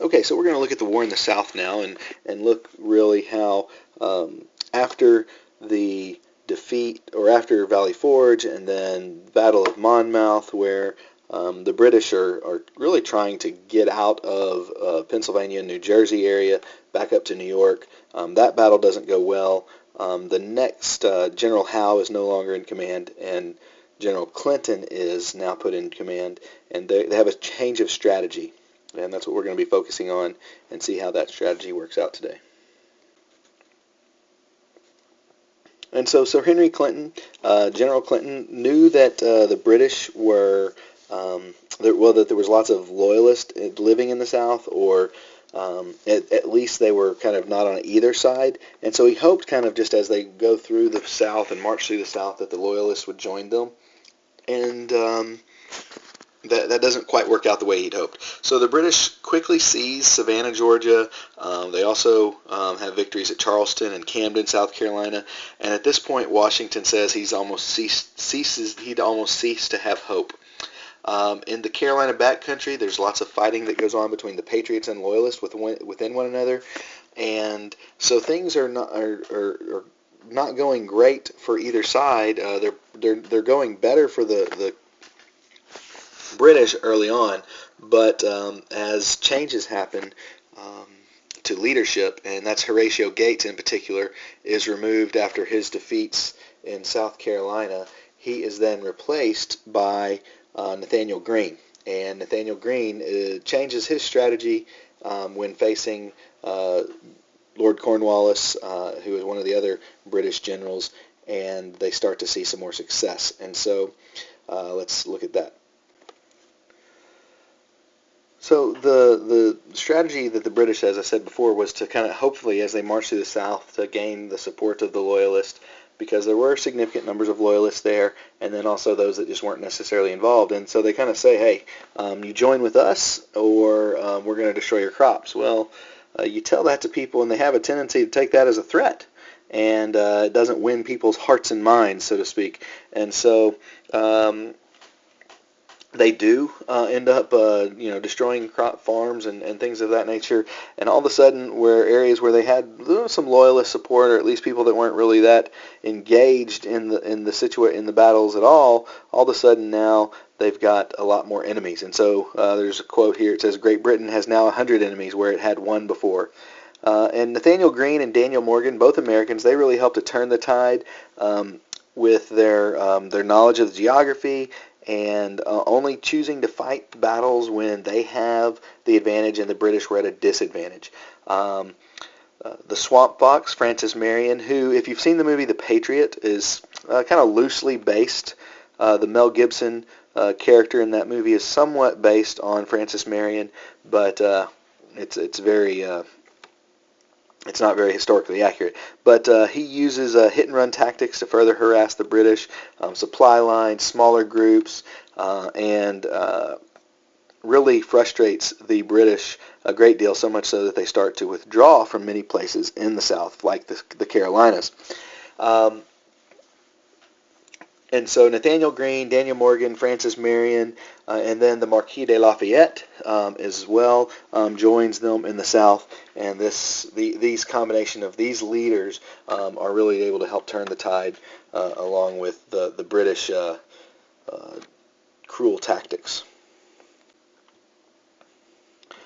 Okay, so we're going to look at the war in the South now and look really how after the defeat, or after Valley Forge and then Battle of Monmouth, where the British are really trying to get out of Pennsylvania and New Jersey area back up to New York. That battle doesn't go well. The next, General Howe is no longer in command, and General Clinton is now put in command, and they have a change of strategy. And that's what we're going to be focusing on and see how that strategy works out today. And so Sir Henry Clinton, General Clinton, knew that the British were, that there was lots of loyalists living in the South, or at least they were kind of not on either side. And so he hoped, kind of just as they go through the South and march through the South, that the loyalists would join them. And that doesn't quite work out the way he'd hoped. So the British quickly seize Savannah, Georgia. They also have victories at Charleston and Camden, South Carolina. And at this point, Washington says he'd almost ceased to have hope. In the Carolina backcountry, there's lots of fighting that goes on between the Patriots and Loyalists within one another, and so things are not going great for either side. They're going better for the British early on, but as changes happen to leadership, and that's Horatio Gates in particular, is removed after his defeats in South Carolina, he is then replaced by Nathaniel Greene. And Nathaniel Greene changes his strategy when facing Lord Cornwallis, who is one of the other British generals, and they start to see some more success. And so let's look at that. So the strategy that the British, as I said before, was to kind of hopefully, as they march through the South, to gain the support of the Loyalists, because there were significant numbers of Loyalists there, and then also those that just weren't necessarily involved. And so they kind of say, hey, you join with us, or we're going to destroy your crops. Well, you tell that to people, and they have a tendency to take that as a threat, and it doesn't win people's hearts and minds, so to speak. And so they do end up, destroying crop farms and things of that nature. And all of a sudden, where areas where they had some loyalist support, or at least people that weren't really that engaged in the battles at all of a sudden now they've got a lot more enemies. And so there's a quote here. It says, "Great Britain has now 100 enemies where it had one before." And Nathaniel Greene and Daniel Morgan, both Americans, they really helped to turn the tide with their knowledge of the geography, and only choosing to fight battles when they have the advantage and the British were at a disadvantage. The Swamp Fox, Francis Marion, who, if you've seen the movie The Patriot, is kind of loosely based. The Mel Gibson character in that movie is somewhat based on Francis Marion, but it's not very historically accurate. But he uses hit-and-run tactics to further harass the British, supply lines, smaller groups, and really frustrates the British a great deal, so much so that they start to withdraw from many places in the South, like the Carolinas. And so Nathaniel Greene, Daniel Morgan, Francis Marion, and then the Marquis de Lafayette as well joins them in the South. And these combination of these leaders are really able to help turn the tide along with the British cruel tactics.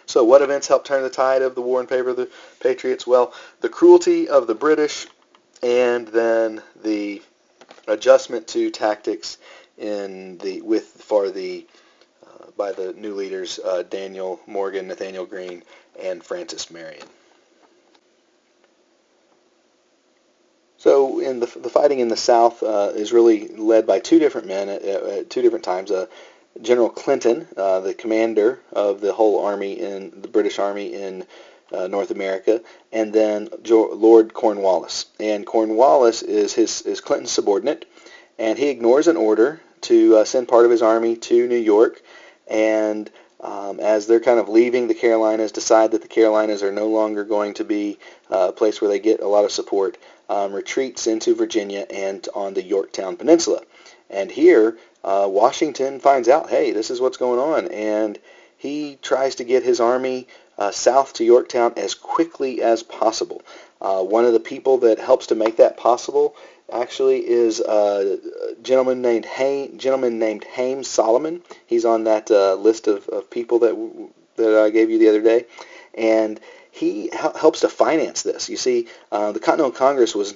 So what events helped turn the tide of the war in favor of the Patriots? Well, the cruelty of the British, and then the adjustment to tactics by the new leaders, Daniel Morgan, Nathaniel Greene, and Francis Marion. So in the fighting in the South is really led by two different men at two different times. General Clinton, the commander of the whole army in the British Army in North America, and then Lord Cornwallis. And Cornwallis is Clinton's subordinate, and he ignores an order to send part of his army to New York. And as they're kind of leaving the Carolinas, decide that the Carolinas are no longer going to be a place where they get a lot of support, retreats into Virginia and on the Yorktown Peninsula. And here, Washington finds out, hey, this is what's going on, and he tries to get his army south to Yorktown as quickly as possible. One of the people that helps to make that possible actually is a gentleman named Haym Solomon. He's on that list of people that I gave you the other day, and he helps to finance this. You see, the Continental Congress was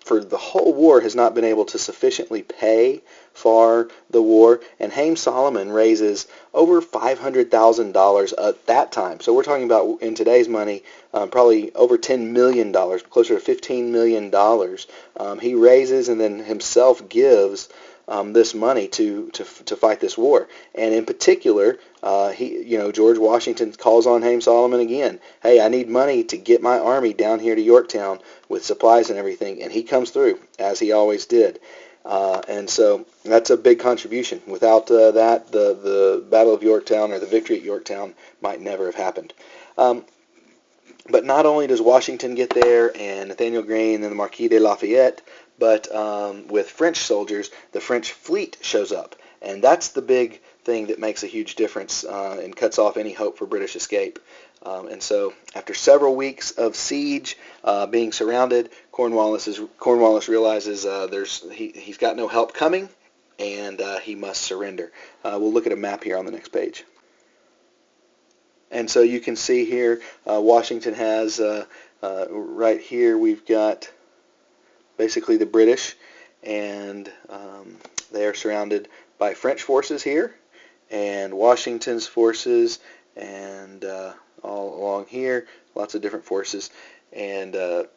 for the whole war has not been able to sufficiently pay for the war, and Haym Solomon raises over $500,000 at that time. So we're talking about, in today's money, probably over $10 million, closer to $15 million. He raises and then himself gives this money to fight this war. And in particular, George Washington calls on Haym Solomon again. Hey, I need money to get my army down here to Yorktown with supplies and everything, and he comes through, as he always did. And so that's a big contribution. Without that, the Battle of Yorktown, or the victory at Yorktown, might never have happened. But not only does Washington get there, and Nathanael Greene and the Marquis de Lafayette, but with French soldiers, the French fleet shows up. And that's the big thing that makes a huge difference and cuts off any hope for British escape. And so after several weeks of siege, being surrounded, Cornwallis realizes he's got no help coming, and he must surrender. We'll look at a map here on the next page. And so you can see here, Washington has, right here we've got basically the British, and they are surrounded by French forces here, and Washington's forces, and all along here, lots of different forces. And the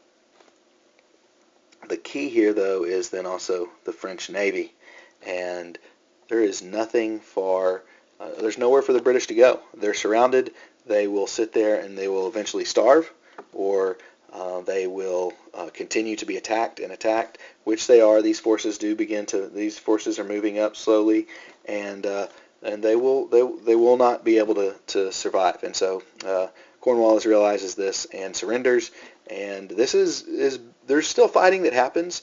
key here, though, is then also the French Navy. And there is nothing there's nowhere for the British to go. They're surrounded. They will sit there and they will eventually starve, or they will continue to be attacked, which they are. These forces are moving up slowly, and they will not be able to survive. And so Cornwallis realizes this and surrenders. And this there's still fighting that happens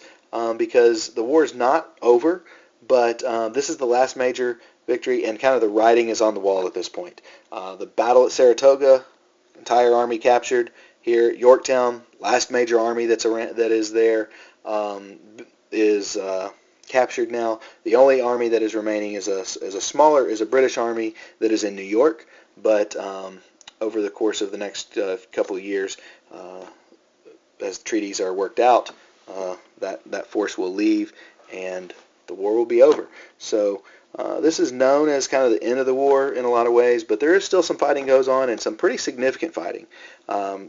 because the war is not over, but this is the last major victory, and kind of the writing is on the wall at this point. The battle at Saratoga, entire army captured. Here at Yorktown, last major army that is there is captured now. The only army that is remaining is a British army that is in New York, but over the course of the next couple of years, as treaties are worked out, that force will leave and the war will be over. So this is known as kind of the end of the war in a lot of ways, but there is still some fighting goes on, and some pretty significant fighting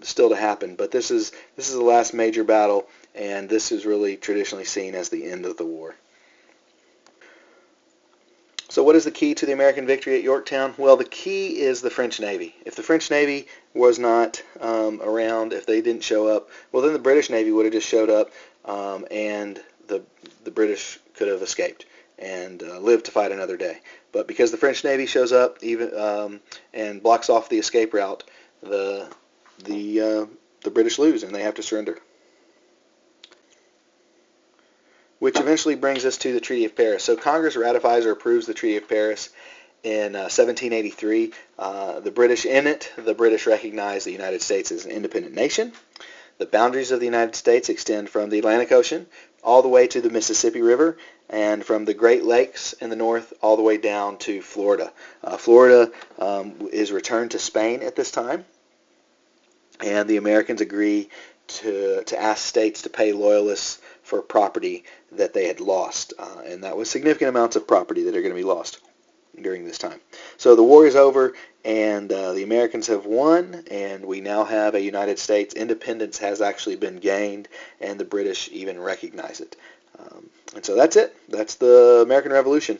still to happen. But this is the last major battle, and this is really traditionally seen as the end of the war. So what is the key to the American victory at Yorktown? Well, the key is the French Navy. If the French Navy was not around, if they didn't show up, well, then the British Navy would have just showed up, and the British could have escaped and lived to fight another day. But because the French Navy shows up and blocks off the escape route, the British lose and they have to surrender. Which eventually brings us to the Treaty of Paris. So Congress ratifies or approves the Treaty of Paris in 1783. The British recognize the United States as an independent nation. The boundaries of the United States extend from the Atlantic Ocean all the way to the Mississippi River, and from the Great Lakes in the north all the way down to Florida. Florida is returned to Spain at this time, and the Americans agree to ask states to pay loyalists for property that they had lost, and that was significant amounts of property that are going to be lost during this time. So the war is over, and the Americans have won, and we now have a United States. Independence has actually been gained, and the British even recognize it. And so that's it. That's the American Revolution.